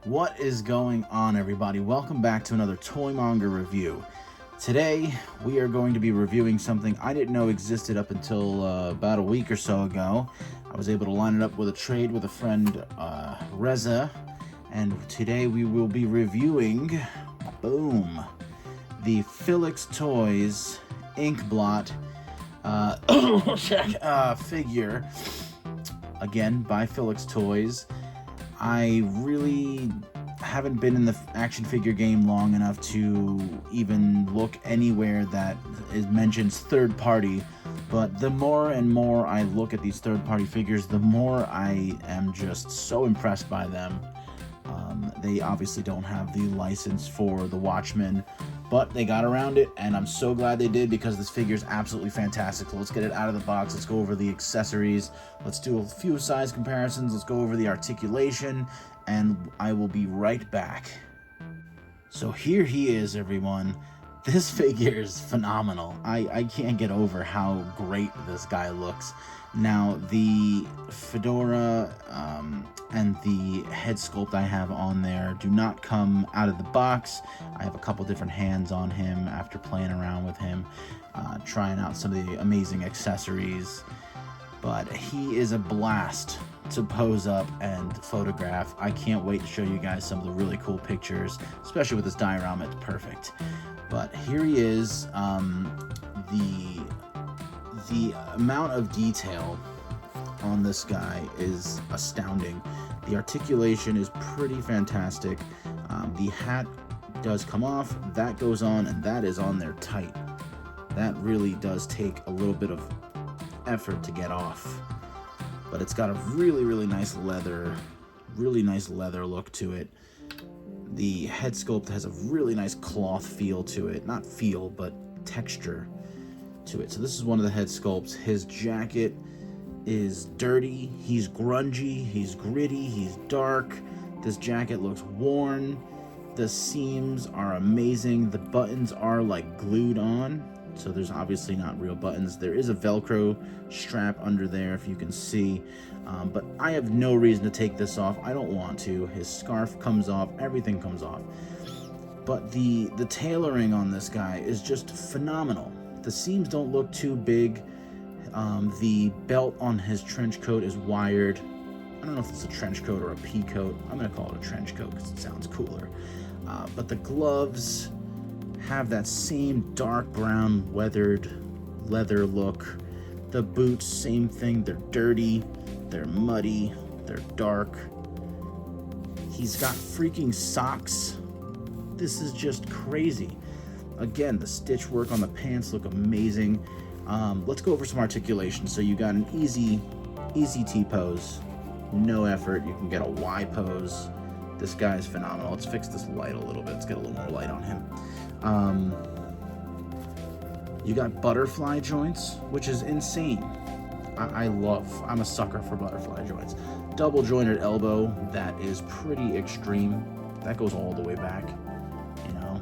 What is going on, everybody? Welcome back to another toy manga review. Today we are going to be reviewing something I didn't know existed up until about a week or so ago. I was able to line it up with a trade with a friend, Reza, and today we will be reviewing, boom, the Filix Toys Inkblot figure, again by Filix Toys. I really haven't been in the action figure game long enough to even look anywhere that mentions third party, but the more and more I look at these third party figures, the more I am just so impressed by them. They obviously don't have the license for the Watchman, but they got around it, and I'm so glad they did because this figure is absolutely fantastic. So let's get it out of the box. Let's go over the accessories. Let's do a few size comparisons. Let's go over the articulation, and I will be right back. So here he is, everyone. This figure is phenomenal. I can't get over how great this guy looks. Now, the fedora and the head sculpt I have on there do not come out of the box. I have a couple different hands on him after playing around with him, trying out some of the amazing accessories. But he is a blast to pose up and photograph. I can't wait to show you guys some of the really cool pictures, especially with this diorama. It's perfect. But here he is. The amount of detail on this guy is astounding. The articulation is pretty fantastic. The hat does come off, that goes on, and that is on there tight. That really does take a little bit of effort to get off, but it's got a really nice leather look to it. The head sculpt has a really nice cloth feel to it, not feel but texture to it. So this is one of the head sculpts. His jacket is dirty, he's grungy, he's gritty, he's dark. This jacket looks worn. The seams are amazing. The buttons are like glued on, so there's obviously not real buttons. There is a Velcro strap under there, if you can see, but I have no reason to take this off. I don't want to. His scarf comes off, everything comes off. But the tailoring on this guy is just phenomenal. The seams don't look too big. The belt on his trench coat is wired. I don't know if it's a trench coat or a pea coat. I'm gonna call it a trench coat because it sounds cooler. But the gloves have that same dark brown weathered leather look. The boots, same thing. They're dirty, they're muddy, they're dark. He's got freaking socks. This is just crazy. Again, the stitch work on the pants look amazing. Let's go over some articulation. So you got an easy T pose, no effort. You can get a Y pose. This guy is phenomenal. Let's fix this light a little bit. Let's get a little more light on him. You got butterfly joints, which is insane. I'm a sucker for butterfly joints. Double jointed elbow, that is pretty extreme. That goes all the way back. You know,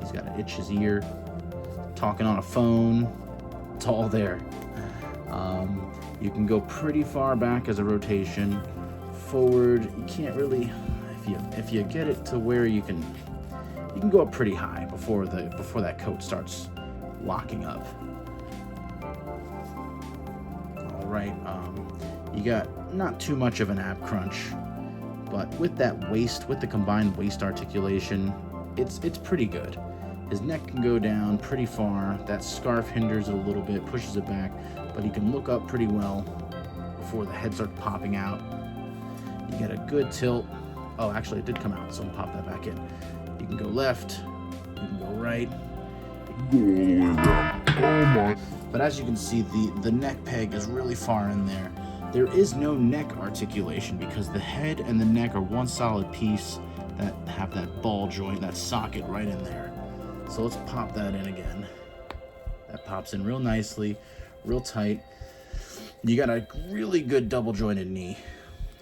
he's got to itch his ear, talking on a phone. It's all there. You can go pretty far back as a rotation. Forward, you can't really. If you get it to where you can go up pretty high before that coat starts locking up. All right, you got not too much of an ab crunch, but with that waist, with the combined waist articulation, it's pretty good. His neck can go down pretty far. That scarf hinders it a little bit, pushes it back, but he can look up pretty well before the head starts popping out. You get a good tilt. Oh, actually, it did come out, so I'll pop that back in. You can go left, you can go right, you can go all the way down. Oh my. But as you can see, the neck peg is really far in there. There is no neck articulation because the head and the neck are one solid piece that have that ball joint, that socket right in there. So let's pop that in again. That pops in real nicely, real tight. You got a really good double jointed knee.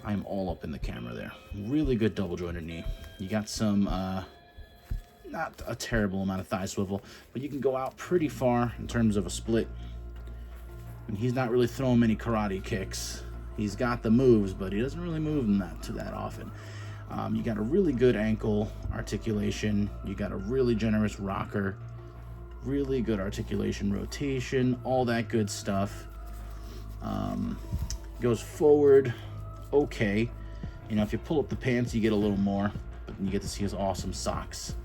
I'm all up in the camera there. Really good double jointed knee. You got some, not a terrible amount of thigh swivel, but you can go out pretty far in terms of a split. And he's not really throwing many karate kicks. He's got the moves, but he doesn't really move them that often. You got a really good ankle articulation. You got a really generous rocker, really good articulation, rotation, all that good stuff. Goes forward, okay. You know, if you pull up the pants, you get a little more, but you get to see his awesome socks.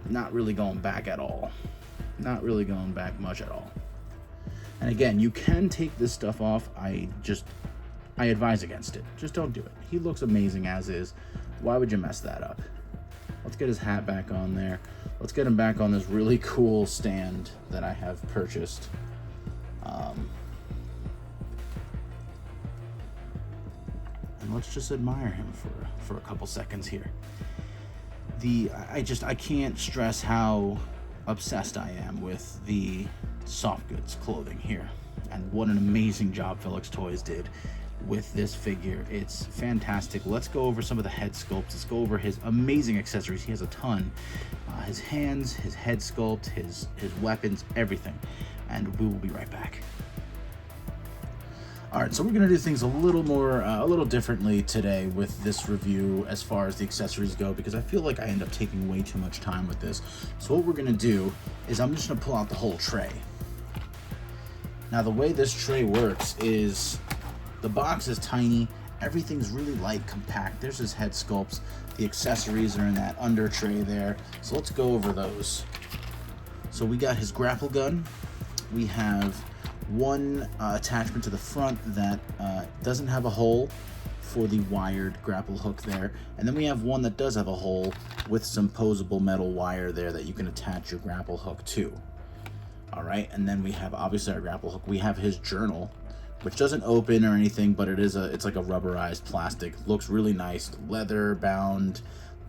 Not really going back at all. Not really going back much at all. And again, you can take this stuff off. I advise against it. Just don't do it. He looks amazing as is. Why would you mess that up? Let's get his hat back on there. Let's get him back on this really cool stand that I have purchased. And let's just admire him for a couple seconds here. I can't stress how obsessed I am with the soft goods clothing here, and what an amazing job Filix Toys did with this figure. It's fantastic. Let's go over some of the head sculpts. Let's go over his amazing accessories. He has a ton. His hands, his head sculpt, his weapons, everything. And we will be right back. All right, so we're gonna do things a little differently today with this review as far as the accessories go, because I feel like I end up taking way too much time with this. So what we're gonna do is I'm just gonna pull out the whole tray. Now the way this tray works is the box is tiny, everything's really light, compact. There's his head sculpts, the accessories are in that under tray there. So let's go over those. So we got his grapple gun. We have one attachment to the front that doesn't have a hole for the wired grapple hook there, and then we have one that does have a hole with some posable metal wire there that you can attach your grapple hook to. All right, and then we have obviously our grapple hook. We have his journal, which doesn't open or anything, but it's like a rubberized plastic. Looks really nice, leather bound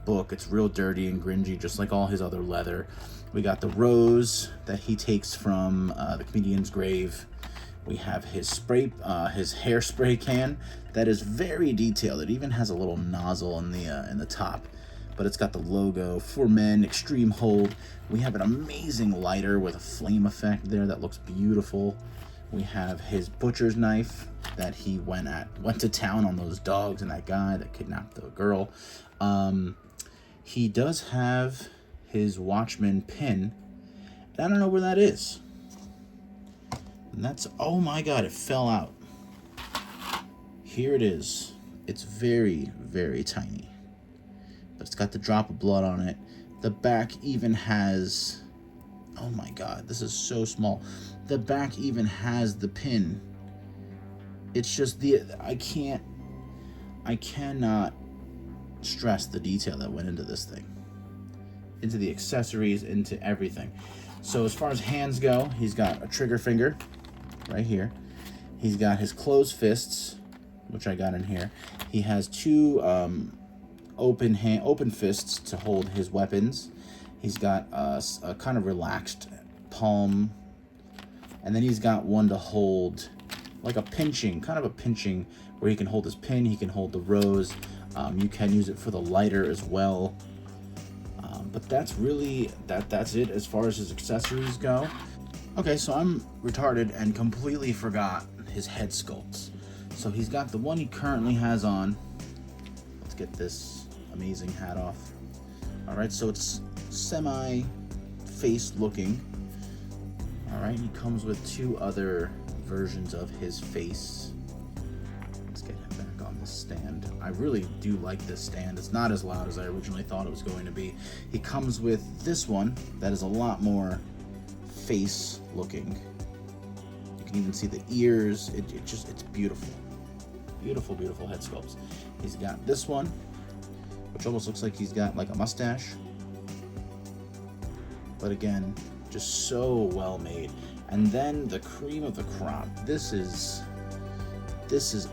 book. It's real dirty and grungy, just like all his other leather. We got the rose that he takes from the comedian's grave. We have his his hairspray can that is very detailed. It even has a little nozzle in the top, but it's got the logo for men, extreme hold. We have an amazing lighter with a flame effect there that looks beautiful. We have his butcher's knife that he went to town on those dogs and that guy that kidnapped the girl. He does have his Watchman Pin, and I don't know where that is. And that's, oh my god, it fell out. Here it is. It's very, very tiny, but it's got the drop of blood on it. The back even has, oh my god, this is so small. The back even has the pin. It's just I cannot stress the detail that went into this thing, into the accessories, into everything. So as far as hands go, he's got a trigger finger right here. He's got his closed fists, which I got in here. He has two open fists to hold his weapons. He's got a kind of relaxed palm, and then he's got one to hold like a pinching, where he can hold his pin, he can hold the rose. You can use it for the lighter as well. But that's really, that's it as far as his accessories go. Okay, so I'm retarded and completely forgot his head sculpts. So he's got the one he currently has on. Let's get this amazing hat off. All right, so it's semi-face looking. All right, he comes with two other versions of his face. Let's get him back on this stand. I really do like this stand. It's not as loud as I originally thought it was going to be. He comes with this one that is a lot more face looking. You can even see the ears. It's beautiful. Beautiful, beautiful head sculpts. He's got this one, which almost looks like he's got like a mustache. But again, just so well made. And then the cream of the crop. This is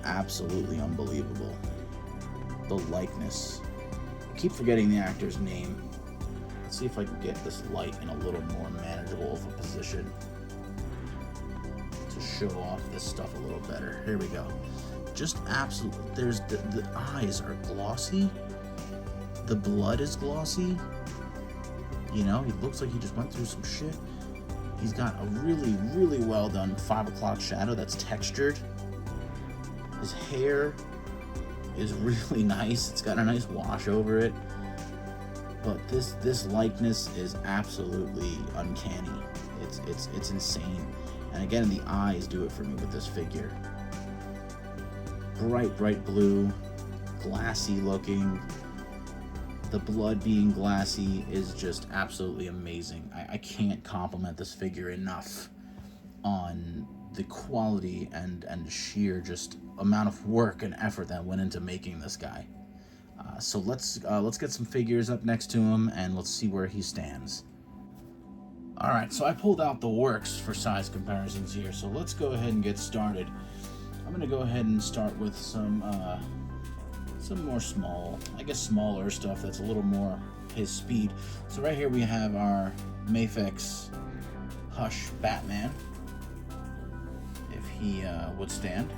absolutely unbelievable. The likeness. I keep forgetting the actor's name. Let's see if I can get this light in a little more manageable of a position to show off this stuff a little better. Here we go. Just absolutely, there's the eyes are glossy. The blood is glossy. You know, he looks like he just went through some shit. He's got a really, really well done 5 o'clock shadow that's textured. His hair is really nice. It's got a nice wash over it. But this likeness is absolutely uncanny. It's insane. And again, the eyes do it for me with this figure. Bright blue, glassy looking. The blood being glassy is just absolutely amazing. I can't compliment this figure enough on the quality and sheer just amount of work and effort that went into making this guy. So let's get some figures up next to him and let's see where he stands. Alright, so I pulled out the works for size comparisons here, so let's go ahead and get started. I'm going to go ahead and start with some more smaller stuff that's a little more his speed. So right here we have our Mafex Hush Batman, if he would stand.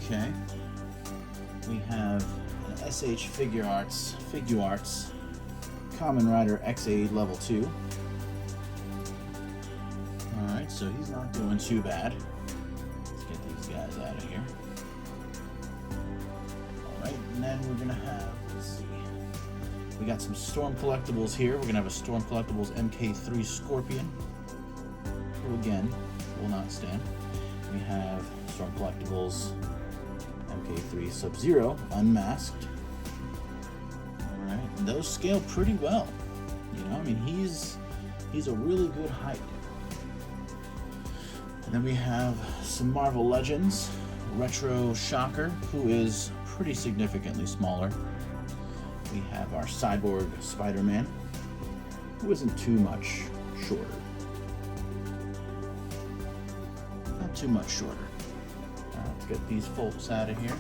Okay. We have an SH Figuarts Common Rider XA Level 2. Alright, so he's not doing too bad. Let's get these guys out of here. Alright, and then we're gonna have, let's see, we got some Storm Collectibles here. We're gonna have a Storm Collectibles MK3 Scorpion, who again will not stand. We have Storm Collectibles MK3 Sub-Zero Unmasked. Alright, and those scale pretty well. You know, I mean, he's a really good height. And then we have some Marvel Legends Retro Shocker, who is pretty significantly smaller. We have our Cyborg Spider-Man, who isn't too much shorter. Not too much shorter. Let's get these folks out of here.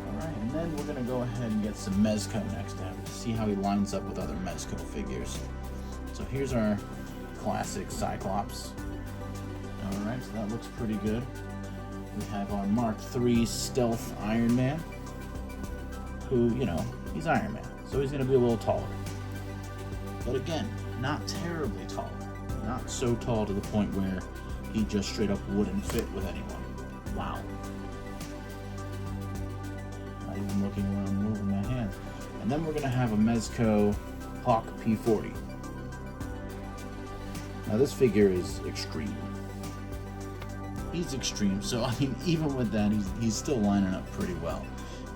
Alright, and then we're going to go ahead and get some Mezco next to him to see how he lines up with other Mezco figures. So here's our classic Cyclops. Alright, so that looks pretty good. We have our Mark III Stealth Iron Man, who, you know, he's Iron Man, so he's going to be a little taller. But again, not terribly tall. Not so tall to the point where he just straight up wouldn't fit with anyone. Wow. Not even looking where I'm moving my hands. And then we're going to have a Mezco Hawk P40. Now this figure is extreme. He's extreme, so I mean, even with that, he's still lining up pretty well.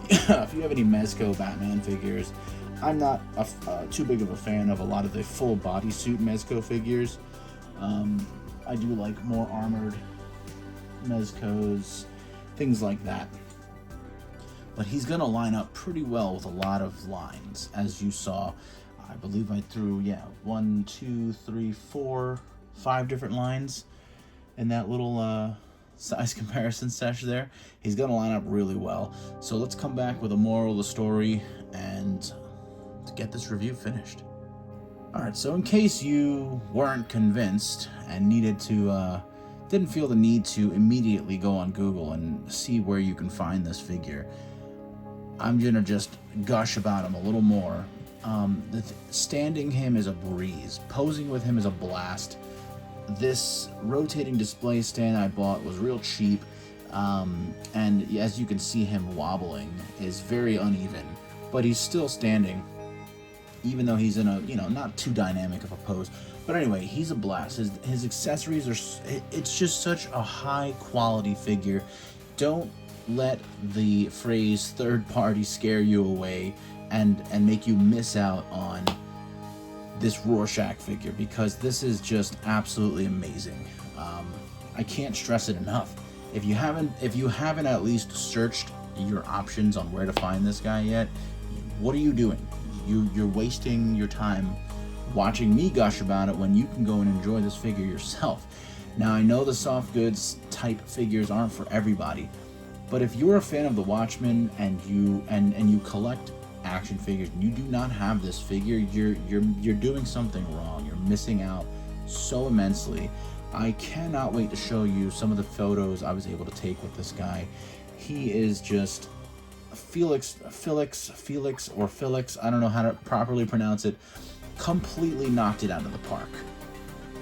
If you have any Mezco Batman figures, I'm not too big of a fan of a lot of the full bodysuit Mezco figures. I do like more armored Mezcos, things like that. But he's going to line up pretty well with a lot of lines, as you saw. I believe I threw, 1, 2, 3, 4, 5 different lines in that little size comparison session there. He's going to line up really well. So let's come back with a moral of the story and get this review finished. Alright, so in case you weren't convinced and needed to, didn't feel the need to immediately go on Google and see where you can find this figure, I'm gonna just gush about him a little more. Standing him is a breeze. Posing with him is a blast. This rotating display stand I bought was real cheap, and as you can see, him wobbling is very uneven, but he's still standing, even though he's in a, not too dynamic of a pose. But anyway, he's a blast. His accessories are, it's just such a high quality figure. Don't let the phrase third party scare you away and make you miss out on this Rorschach figure, because this is just absolutely amazing. I can't stress it enough. If you haven't at least searched your options on where to find this guy yet, what are you doing? You're wasting your time watching me gush about it when you can go and enjoy this figure yourself. Now, I know the soft goods type figures aren't for everybody, but if you're a fan of the Watchmen and you collect action figures and you do not have this figure, you're doing something wrong. You're missing out so immensely. I cannot wait to show you some of the photos I was able to take with this guy. He is just Filix, I don't know how to properly pronounce it, completely knocked it out of the park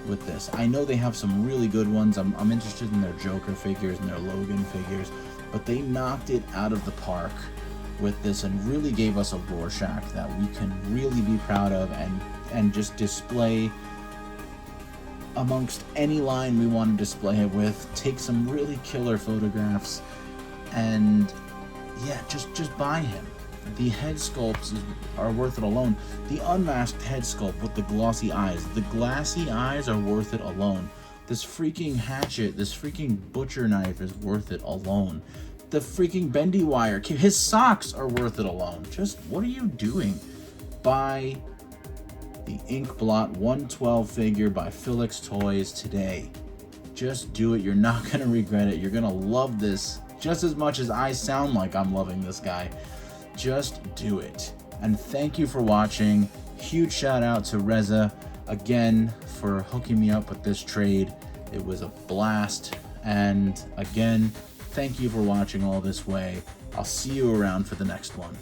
with this. I know they have some really good ones. I'm interested in their Joker figures and their Logan figures, but they knocked it out of the park with this and really gave us a Rorschach that we can really be proud of and just display amongst any line we want to display it with. Take some really killer photographs, and yeah, just buy him. The head sculpts are worth it alone. The unmasked head sculpt with the glossy eyes, the glassy eyes are worth it alone. This freaking hatchet, this freaking butcher knife is worth it alone. The freaking bendy wire, his socks are worth it alone. Just, what are you doing? Buy the Inkblot 112 figure by Filix Toys today. Just do it. You're not going to regret it. You're going to love this just as much as I sound like I'm loving this guy. Just do it. And thank you for watching. Huge shout out to Reza again for hooking me up with this trade. It was a blast. And again, thank you for watching all this way. I'll see you around for the next one.